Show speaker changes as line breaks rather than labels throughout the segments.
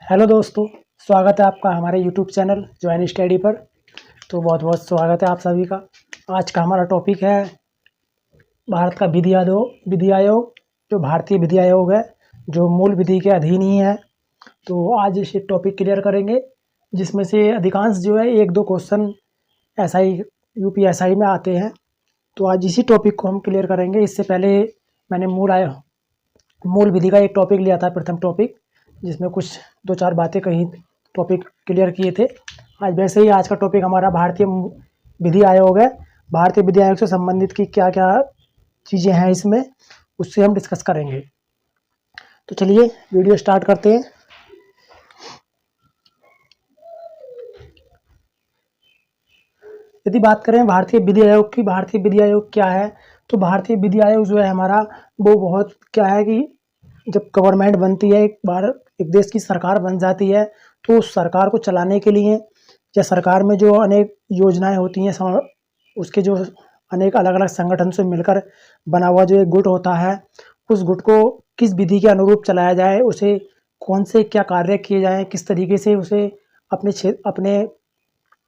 Hello दोस्तों, स्वागत है आपका हमारे यूट्यूब चैनल ज्वाइन स्टडी पर। तो बहुत बहुत स्वागत है आप सभी का। आज का हमारा टॉपिक है भारत का विधि आयोग जो भारतीय विधि आयोग है, जो मूल विधि के अधीन ही है। तो आज इस टॉपिक क्लियर करेंगे, जिसमें से अधिकांश जो है एक दो क्वेश्चन एसआई यूपीएसआई में आते हैं। तो आज इसी टॉपिक को हम क्लियर करेंगे। इससे पहले मैंने मूल विधि का एक टॉपिक लिया था, प्रथम टॉपिक, जिसमें कुछ दो चार बातें कहीं टॉपिक क्लियर किए थे। आज वैसे ही आज का टॉपिक हमारा भारतीय विधि आयोग है। भारतीय विधि आयोग से संबंधित की क्या क्या चीज़ें हैं इसमें, उससे हम डिस्कस करेंगे। तो चलिए वीडियो स्टार्ट करते हैं। यदि बात करें भारतीय विधि आयोग की, भारतीय विधि आयोग क्या है, तो भारतीय विधि आयोग जो है हमारा, वो बहुत क्या है कि जब गवर्नमेंट बनती है, एक देश की सरकार बन जाती है, तो उस सरकार को चलाने के लिए या सरकार में जो अनेक योजनाएं होती हैं, उसके जो अनेक अलग अलग संगठन से मिलकर बना हुआ जो एक गुट होता है, उस गुट को किस विधि के अनुरूप चलाया जाए, उसे कौन से क्या कार्य किए जाएँ, किस तरीके से उसे अपने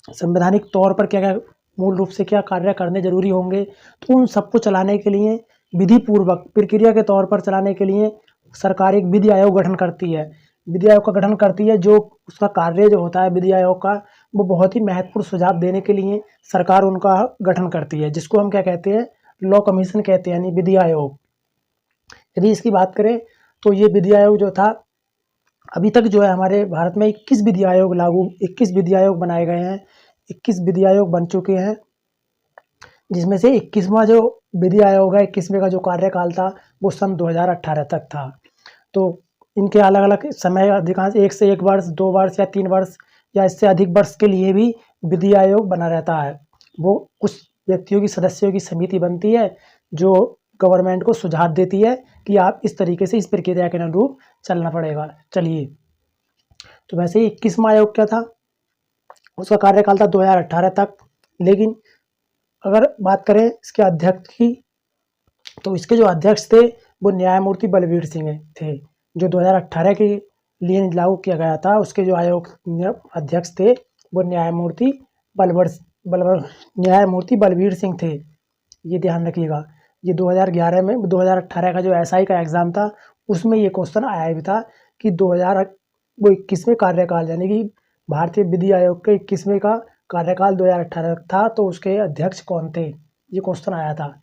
संवैधानिक तौर पर क्या क्या मूल रूप से क्या कार्य करने जरूरी होंगे, तो उन सबको चलाने के लिए विधि पूर्वक प्रक्रिया के तौर पर चलाने के लिए सरकार एक विधि आयोग गठन करती है। विधि आयोग का गठन करती है, जो उसका कार्य जो होता है विधि आयोग का, वो बहुत ही महत्वपूर्ण सुझाव देने के लिए सरकार उनका गठन करती है, जिसको हम क्या कहते हैं, लॉ कमीशन कहते हैं, यानी विधि आयोग। यदि इसकी बात करें तो ये विधि आयोग जो था, अभी तक जो है हमारे भारत में 21 विधि आयोग बनाए गए हैं, 21 विधि आयोग बन चुके हैं, जिसमें से 21वां जो विधि आयोग है, 21वें का जो कार्यकाल था, वो सन 2018 तक था। तो इनके अलग अलग समय, अधिकांश 1 से 1 वर्ष, 2 वर्ष या 3 वर्ष या इससे अधिक वर्ष के लिए भी विधि आयोग बना रहता है। वो कुछ व्यक्तियों की, सदस्यों की समिति बनती है, जो गवर्नमेंट को सुझाव देती है कि आप इस तरीके से, इस प्रक्रिया के अनुरूप चलना पड़ेगा। चलिए, तो वैसे ही 21वां आयोग क्या था, उसका कार्यकाल था 2018 तक। लेकिन अगर बात करें इसके अध्यक्ष की, तो इसके जो अध्यक्ष थे वो न्यायमूर्ति बलबीर सिंह थे, जो 2018 के लिए लागू किया गया था। उसके जो आयोग अध्यक्ष थे वो न्यायमूर्ति बलबीर सिंह थे। ये ध्यान रखिएगा। ये 2018 का जो एसआई का एग्ज़ाम था, उसमें ये क्वेश्चन आया भी था कि 21वें कार्यकाल, यानी कि भारतीय विधि आयोग के 21वें का कार्यकाल 2018 था, तो उसके अध्यक्ष कौन थे, ये क्वेश्चन आया था।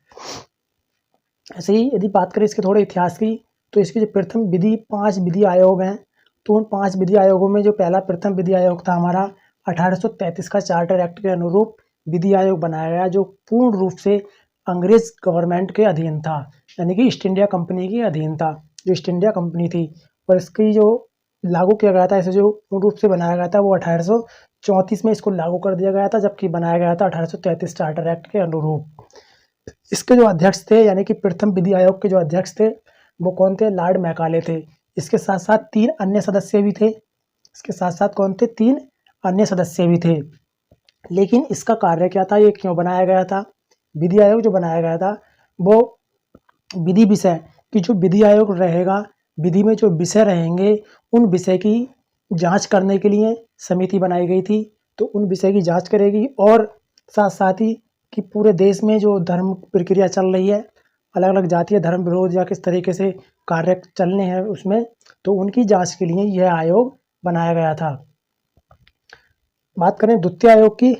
ऐसे ही यदि बात करें इसके थोड़े इतिहास की, तो इसकी जो प्रथम 5 विधि आयोग हैं, तो उन 5 विधि आयोगों में जो पहला प्रथम विधि आयोग था हमारा, 1833 का चार्टर एक्ट के अनुरूप विधि आयोग बनाया गया, जो पूर्ण रूप से अंग्रेज गवर्नमेंट के अधीन था, यानी कि ईस्ट इंडिया कंपनी के अधीन था, जो ईस्ट इंडिया कंपनी थी। और इसकी जो लागू किया गया था, इसे जो पूर्ण रूप से बनाया गया था, वो 1834 में इसको लागू कर दिया गया था, जबकि बनाया गया था 1833 चार्टर एक्ट के अनुरूप। इसके जो अध्यक्ष थे, यानी कि प्रथम विधि आयोग के जो अध्यक्ष थे, वो कौन थे, लॉर्ड मैकाले थे। इसके साथ साथ 3 अन्य सदस्य भी थे। इसके साथ साथ कौन थे, 3 अन्य सदस्य भी थे। लेकिन इसका कार्य क्या था, ये क्यों बनाया गया था, विधि आयोग जो बनाया गया था, वो विधि विषय की जो विधि आयोग रहेगा, विधि में जो विषय रहेंगे, उन विषय की जांच करने के लिए समिति बनाई गई थी। तो उन विषय की जांच करेगी, और साथ साथ ही कि पूरे देश में जो धर्म प्रक्रिया चल रही है, अलग अलग जातीय धर्म विरोध या किस तरीके से कार्य चलने हैं उसमें, तो उनकी जांच के लिए यह आयोग बनाया गया था। बात करें द्वितीय आयोग की,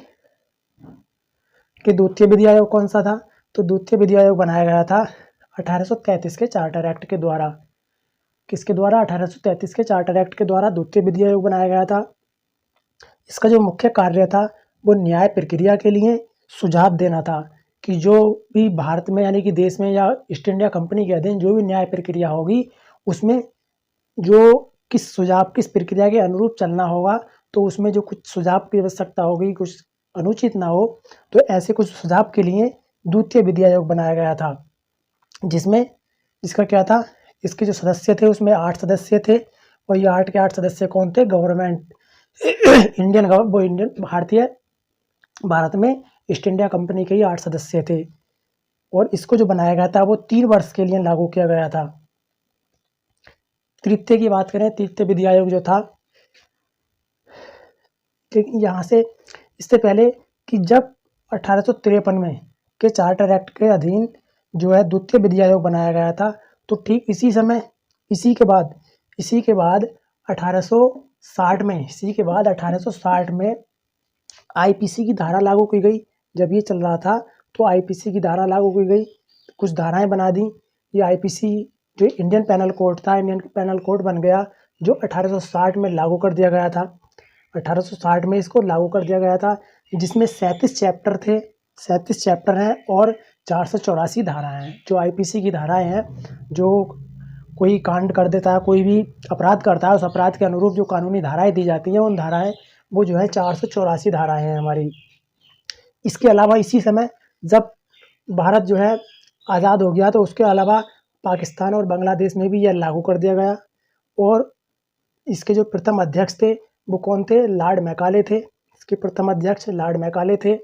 कि द्वितीय विधि आयोग कौन सा था, तो द्वितीय विधि आयोग बनाया गया था 1833 के चार्टर एक्ट के द्वारा। किसके द्वारा, 1833 के चार्टर एक्ट के द्वारा द्वितीय विधि आयोग बनाया गया था। इसका जो मुख्य कार्य था, वो न्याय प्रक्रिया के लिए सुझाव देना था, कि जो भी भारत में, यानी कि देश में या ईस्ट इंडिया कंपनी के अधीन जो भी न्याय प्रक्रिया होगी, उसमें जो किस प्रक्रिया के अनुरूप चलना होगा, तो उसमें जो कुछ सुझाव की आवश्यकता होगी, कुछ अनुचित ना हो, तो ऐसे कुछ सुझाव के लिए द्वितीय विधि आयोग बनाया गया था। इसका क्या था, इसके जो सदस्य थे उसमें 8 सदस्य थे, और ये 8 के 8 सदस्य कौन थे, भारत में ईस्ट इंडिया कंपनी के ही 8 सदस्य थे। और इसको जो बनाया गया था, वो 3 वर्ष के लिए लागू किया गया था। तृतीय की बात करें, तृतीय विधि आयोग जो था, लेकिन यहाँ से इससे पहले कि जब 1853 में के चार्टर एक्ट के अधीन जो है द्वितीय विधि आयोग बनाया गया था, तो ठीक इसी समय इसी के बाद 1860 में आईपीसी की धारा लागू की गई। जब ये चल रहा था तो आईपीसी की धारा लागू की गई, कुछ धाराएं बना दी। ये आईपीसी जो इंडियन पेनल कोड था, इंडियन पेनल कोड बन गया, जो 1860 में लागू कर दिया गया था। 1860 में इसको लागू कर दिया गया था, जिसमें 37 चैप्टर थे, 37 चैप्टर हैं और 484 धाराएं हैं। जो आईपीसी की धाराएं हैं, जो कोई कांड कर देता है, कोई भी अपराध करता है, उस अपराध के अनुरूप जो कानूनी धाराएं दी जाती हैं, उन धाराएं वो जो है 484 धाराएं हैं हमारी। इसके अलावा इसी समय जब भारत जो है आज़ाद हो गया, तो उसके अलावा पाकिस्तान और बांग्लादेश में भी यह लागू कर दिया गया। और इसके जो प्रथम अध्यक्ष थे वो कौन थे? लॉर्ड मैकाले थे। इसके प्रथम अध्यक्ष लॉर्ड मैकाले थे।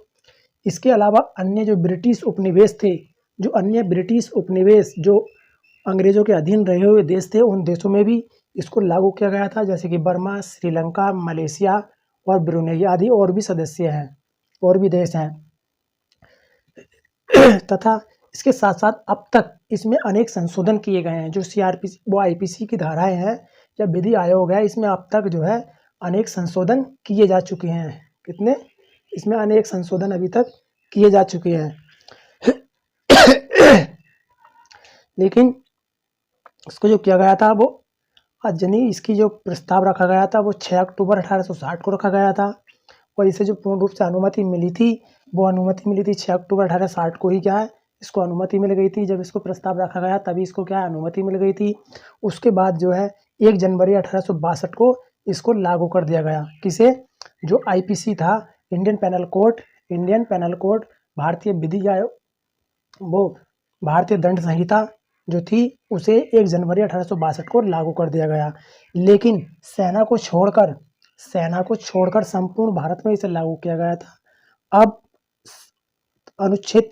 इसके अलावा अन्य जो ब्रिटिश उपनिवेश थे, जो अन्य ब्रिटिश उपनिवेश जो अंग्रेज़ों के अधीन रहे हुए देश थे, उन देशों में भी इसको लागू किया गया था, जैसे कि बर्मा, श्रीलंका, मलेशिया और ब्रुनेई आदि और भी सदस्य हैं, और भी देश हैं। तथा इसके साथ साथ अब तक इसमें अनेक संशोधन किए गए हैं। जो सीआरपीसी वो आईपीसी की धाराएं हैं या विधि आयोग है, इसमें अब तक जो है अनेक संशोधन किए जा चुके हैं। कितने? इसमें अनेक संशोधन अभी तक किए जा चुके हैं। लेकिन इसको जो किया गया था वो अजनी, इसकी जो प्रस्ताव रखा गया था वो 6 अक्टूबर 1860 को रखा गया था। और इसे जो पूर्ण रूप से अनुमति मिली थी, वो अनुमति मिली थी 6 अक्टूबर 1860 को ही क्या है, इसको अनुमति मिल गई थी। जब इसको प्रस्ताव रखा गया तभी इसको क्या है, अनुमति मिल गई थी। उसके बाद जो है 1 जनवरी 1862 को इसको लागू कर दिया गया। किसे? जो आईपीसी था, इंडियन पेनल कोड, भारतीय विधि आयोग, वो भारतीय दंड संहिता जो थी, उसे 1 जनवरी 1862 को लागू कर दिया गया। लेकिन सेना को छोड़कर संपूर्ण भारत में इसे लागू किया गया था। अब अनुच्छेद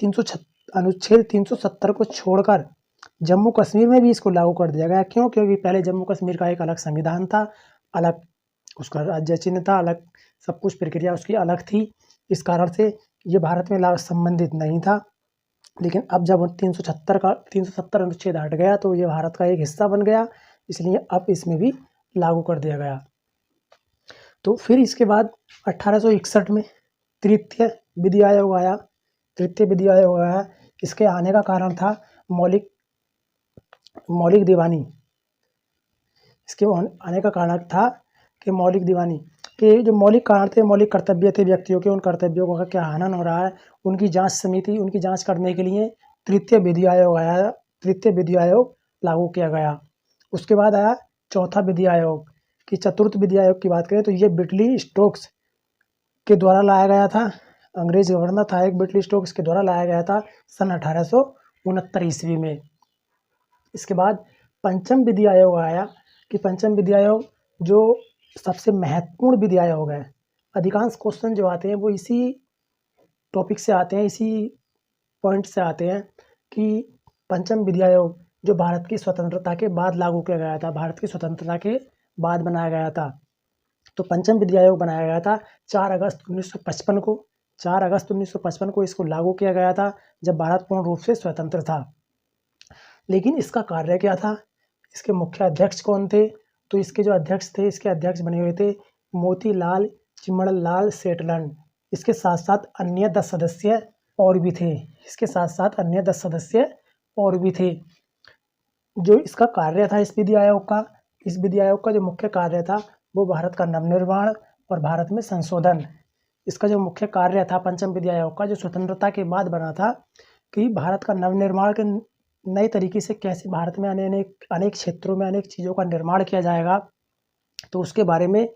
370 को छोड़कर जम्मू कश्मीर में भी इसको लागू कर दिया गया। क्यों? क्योंकि पहले जम्मू कश्मीर का एक अलग संविधान था, अलग उसका राज्य चिन्ह था, अलग सब कुछ प्रक्रिया उसकी अलग थी। इस कारण से ये भारत में संबंधित नहीं था। लेकिन अब जब 370 अनुच्छेद हट गया तो ये भारत का एक हिस्सा बन गया, इसलिए अब इसमें भी लागू कर दिया गया। तो फिर इसके बाद 1861 में तृतीय विधि आयोग आया। इसके आने का कारण था मौलिक दीवानी। इसके आने का कारण था कि मौलिक दीवानी के जो मौलिक कारण थे, मौलिक कर्तव्य थे व्यक्तियों के, उन कर्तव्यों का क्या हनन हो रहा है, उनकी जांच करने के लिए तृतीय विधि आयोग लागू किया गया। उसके बाद आया चौथा विधि आयोग। कि चतुर्थ विधि आयोग की बात करें तो ये बिटली स्टोक्स के द्वारा लाया गया था। अंग्रेज गवर्नर था एक, बिटली स्टोक्स के द्वारा लाया गया था सन 1869 ईस्वी में। इसके बाद पंचम विधि आयोग आया। कि पंचम विधि आयोग जो सबसे महत्वपूर्ण विधि आयोग है। अधिकांश क्वेश्चन जो आते हैं वो इसी टॉपिक से आते हैं, इसी पॉइंट से आते हैं कि पंचम विधि आयोग जो भारत की स्वतंत्रता के बाद लागू किया गया था, भारत की स्वतंत्रता के बाद बनाया गया था। तो पंचम विधि आयोग बनाया गया था 4 अगस्त 1955 को। 4 अगस्त 1955 को इसको लागू किया गया था, जब भारत पूर्ण रूप से स्वतंत्र था। लेकिन इसका कार्य क्या था? इसके मुख्य अध्यक्ष कौन थे? तो इसके जो अध्यक्ष थे, इसके अध्यक्ष बने हुए थे मोतीलाल चिमणलाल सेटलन। इसके साथ साथ अन्य 10 सदस्य और भी थे। जो इसका कार्य था इस विधि आयोग का जो मुख्य कार्य था वो भारत का नवनिर्माण और भारत में संशोधन। इसका जो मुख्य कार्य था पंचम विधि आयोग का, जो स्वतंत्रता के बाद बना था, कि भारत का नवनिर्माण के नए तरीके से कैसे भारत में अनेक क्षेत्रों में अनेक चीज़ों का निर्माण किया जाएगा, तो उसके बारे में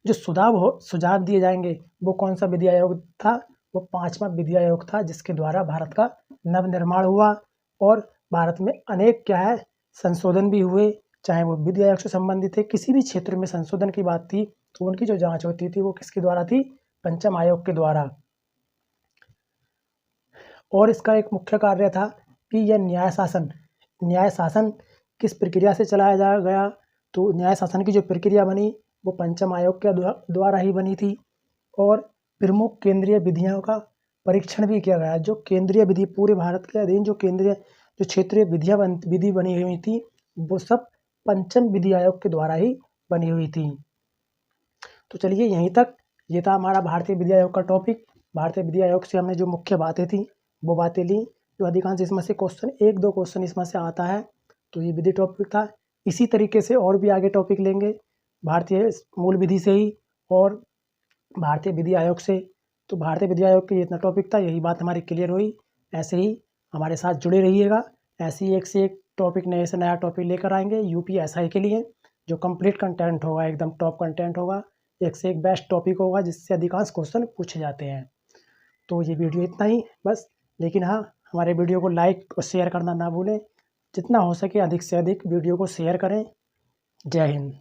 जो सुझाव दिए जाएंगे। वो कौन सा विधि आयोग था? वो 5वां विधि आयोग था, जिसके द्वारा भारत का नवनिर्माण हुआ और भारत में अनेक संशोधन भी हुए। चाहे वो विधि आयोग से संबंधित है, किसी भी क्षेत्र में संशोधन की बात थी तो उनकी जो जांच होती थी वो किसके द्वारा थी? पंचम आयोग के द्वारा। और इसका एक मुख्य कार्य था कि यह न्याय शासन किस प्रक्रिया से चलाया गया। तो न्याय शासन की जो प्रक्रिया बनी वो पंचम आयोग के द्वारा ही बनी थी। और प्रमुख केंद्रीय विधियों का परीक्षण भी किया गया। जो केंद्रीय विधि पूरे भारत के अधीन जो क्षेत्रीय विधि बनी हुई थी, वो सब पंचम विधि आयोग के द्वारा ही बनी हुई थी। तो चलिए यहीं तक, ये था हमारा भारतीय विधि आयोग का टॉपिक। भारतीय विधि आयोग से हमने जो मुख्य बातें थी वो बातें ली, जो अधिकांश इसमें से क्वेश्चन 1-2 क्वेश्चन इसमें से आता है। तो ये विधि टॉपिक था। इसी तरीके से और भी आगे टॉपिक लेंगे भारतीय मूल विधि से ही और भारतीय विधि आयोग से। तो भारतीय विधि आयोग के इतना टॉपिक था, यही बात हमारी क्लियर हुई। ऐसे ही हमारे साथ जुड़े रहिएगा, ऐसे ही एक से एक टॉपिक, नए से नया टॉपिक लेकर आएंगे यूपीएसआई के लिए, जो कंप्लीट कंटेंट होगा, एकदम टॉप कंटेंट होगा, एक से एक बेस्ट टॉपिक होगा, जिससे अधिकांश क्वेश्चन पूछे जाते हैं। तो ये वीडियो इतना ही बस, लेकिन हाँ, हमारे वीडियो को लाइक और शेयर करना ना भूलें। जितना हो सके अधिक से अधिक वीडियो को शेयर करें। जय हिंद।